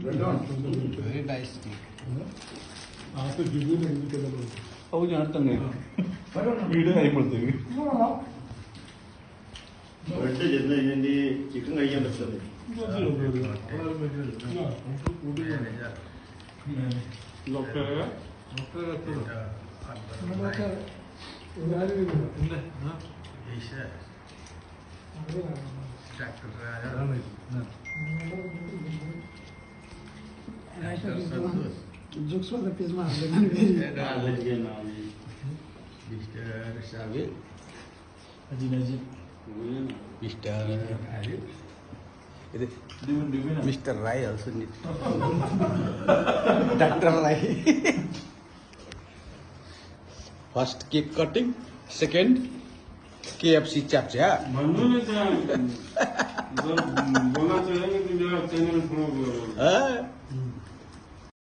Very tasty. Oh, ഞാൻ തന്നെ വീട് കഴിയുമ്പോഴത്തേക്ക് ബ്രെഡ് ചെന്ന് കഴിഞ്ഞാൽ ചിക്കൻ കഴിക്കാൻ പറ്റുന്നത് Jokes was a piece of Mr. Rai also need. Dr. Rai. First cake cutting, second KFC chaps, yeah. बोलना चाहिए कि मेरा चैनल